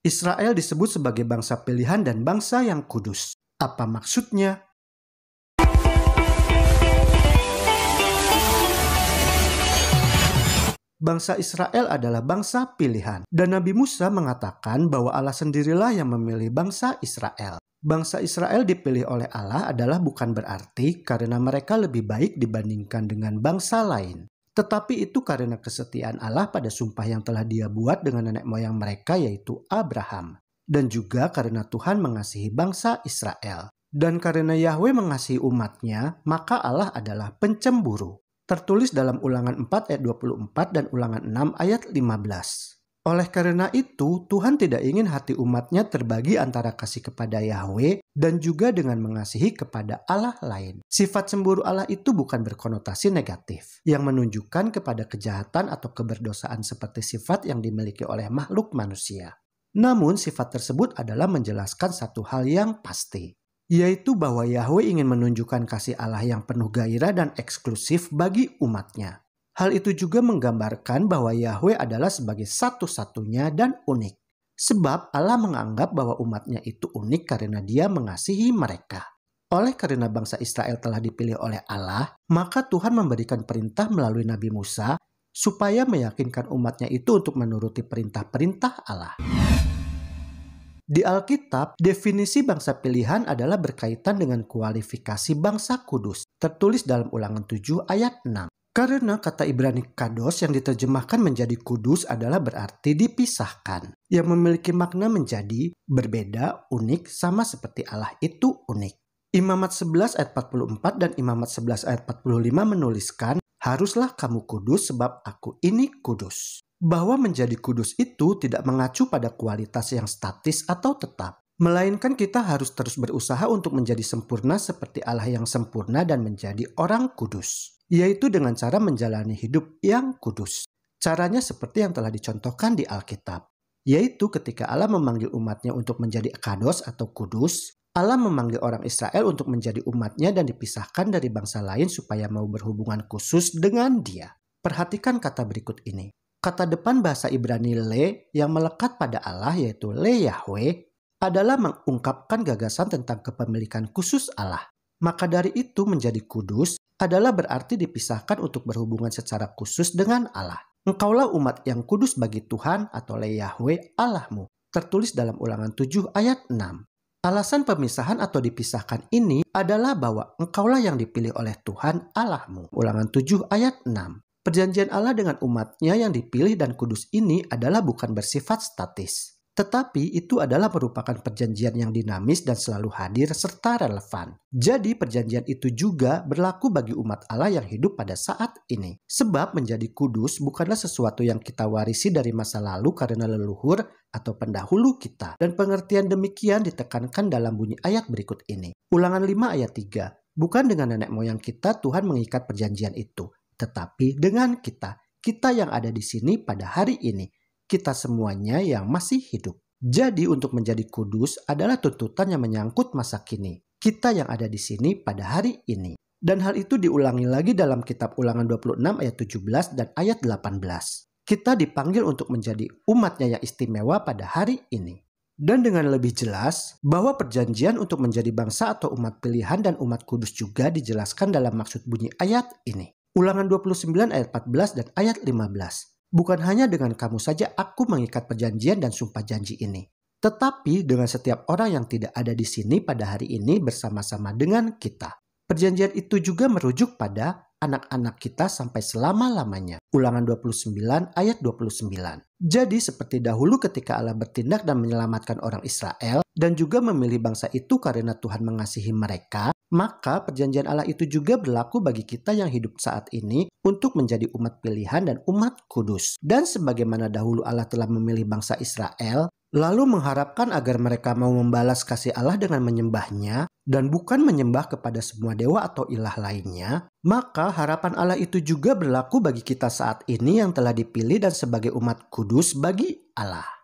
Israel disebut sebagai bangsa pilihan dan bangsa yang kudus. Apa maksudnya? Bangsa Israel adalah bangsa pilihan. Dan Nabi Musa mengatakan bahwa Allah sendirilah yang memilih bangsa Israel. Bangsa Israel dipilih oleh Allah adalah bukan berarti karena mereka lebih baik dibandingkan dengan bangsa lain. Tetapi itu karena kesetiaan Allah pada sumpah yang telah Dia buat dengan nenek moyang mereka, yaitu Abraham. Dan juga karena Tuhan mengasihi bangsa Israel. Dan karena Yahweh mengasihi umatnya, maka Allah adalah pencemburu. Tertulis dalam Ulangan 4 ayat 24 dan Ulangan 6 ayat 15. Oleh karena itu, Tuhan tidak ingin hati umatnya terbagi antara kasih kepada Yahweh dan juga dengan mengasihi kepada Allah lain. Sifat cemburu Allah itu bukan berkonotasi negatif, yang menunjukkan kepada kejahatan atau keberdosaan seperti sifat yang dimiliki oleh makhluk manusia. Namun, sifat tersebut adalah menjelaskan satu hal yang pasti, yaitu bahwa Yahweh ingin menunjukkan kasih Allah yang penuh gairah dan eksklusif bagi umatnya. Hal itu juga menggambarkan bahwa Yahweh adalah sebagai satu-satunya dan unik. Sebab Allah menganggap bahwa umatnya itu unik karena Dia mengasihi mereka. Oleh karena bangsa Israel telah dipilih oleh Allah, maka Tuhan memberikan perintah melalui Nabi Musa supaya meyakinkan umatnya itu untuk menuruti perintah-perintah Allah. Di Alkitab, definisi bangsa pilihan adalah berkaitan dengan kualifikasi bangsa kudus, tertulis dalam Ulangan 7 ayat 6. Karena kata Ibrani kados yang diterjemahkan menjadi kudus adalah berarti dipisahkan, yang memiliki makna menjadi berbeda, unik, sama seperti Allah itu unik. Imamat 11 ayat 44 dan Imamat 11 ayat 45 menuliskan, haruslah kamu kudus sebab aku ini kudus. Bahwa menjadi kudus itu tidak mengacu pada kualitas yang statis atau tetap, melainkan kita harus terus berusaha untuk menjadi sempurna seperti Allah yang sempurna dan menjadi orang kudus, yaitu dengan cara menjalani hidup yang kudus. Caranya seperti yang telah dicontohkan di Alkitab, yaitu ketika Allah memanggil umatnya untuk menjadi kados atau kudus, Allah memanggil orang Israel untuk menjadi umatnya dan dipisahkan dari bangsa lain supaya mau berhubungan khusus dengan Dia. Perhatikan kata berikut ini. Kata depan bahasa Ibrani le yang melekat pada Allah, yaitu le Yahweh, adalah mengungkapkan gagasan tentang kepemilikan khusus Allah. Maka dari itu menjadi kudus adalah berarti dipisahkan untuk berhubungan secara khusus dengan Allah. Engkaulah umat yang kudus bagi Tuhan atau le Yahweh Allahmu. Tertulis dalam Ulangan 7 ayat 6. Alasan pemisahan atau dipisahkan ini adalah bahwa engkaulah yang dipilih oleh Tuhan Allahmu. Ulangan 7 ayat 6. Perjanjian Allah dengan umatnya yang dipilih dan kudus ini adalah bukan bersifat statis. Tetapi itu adalah merupakan perjanjian yang dinamis dan selalu hadir serta relevan. Jadi perjanjian itu juga berlaku bagi umat Allah yang hidup pada saat ini. Sebab menjadi kudus bukanlah sesuatu yang kita warisi dari masa lalu karena leluhur atau pendahulu kita. Dan pengertian demikian ditekankan dalam bunyi ayat berikut ini. Ulangan 5 ayat 3. Bukan dengan nenek moyang kita Tuhan mengikat perjanjian itu, tetapi dengan kita yang ada di sini pada hari ini, kita semuanya yang masih hidup. Jadi untuk menjadi kudus adalah tuntutan yang menyangkut masa kini, kita yang ada di sini pada hari ini. Dan hal itu diulangi lagi dalam kitab Ulangan 26 ayat 17 dan ayat 18. Kita dipanggil untuk menjadi umatnya yang istimewa pada hari ini. Dan dengan lebih jelas, bahwa perjanjian untuk menjadi bangsa atau umat pilihan dan umat kudus juga dijelaskan dalam maksud bunyi ayat ini. Ulangan 29 ayat 14 dan ayat 15. Bukan hanya dengan kamu saja aku mengikat perjanjian dan sumpah janji ini, tetapi dengan setiap orang yang tidak ada di sini pada hari ini bersama-sama dengan kita. Perjanjian itu juga merujuk pada anak-anak kita sampai selama-lamanya. Ulangan 29 ayat 29. Jadi seperti dahulu ketika Allah bertindak dan menyelamatkan orang Israel dan juga memilih bangsa itu karena Tuhan mengasihi mereka, maka perjanjian Allah itu juga berlaku bagi kita yang hidup saat ini untuk menjadi umat pilihan dan umat kudus. Dan sebagaimana dahulu Allah telah memilih bangsa Israel, lalu mengharapkan agar mereka mau membalas kasih Allah dengan menyembahnya dan bukan menyembah kepada semua dewa atau ilah lainnya, maka harapan Allah itu juga berlaku bagi kita saat ini yang telah dipilih dan sebagai umat kudus bagi Allah.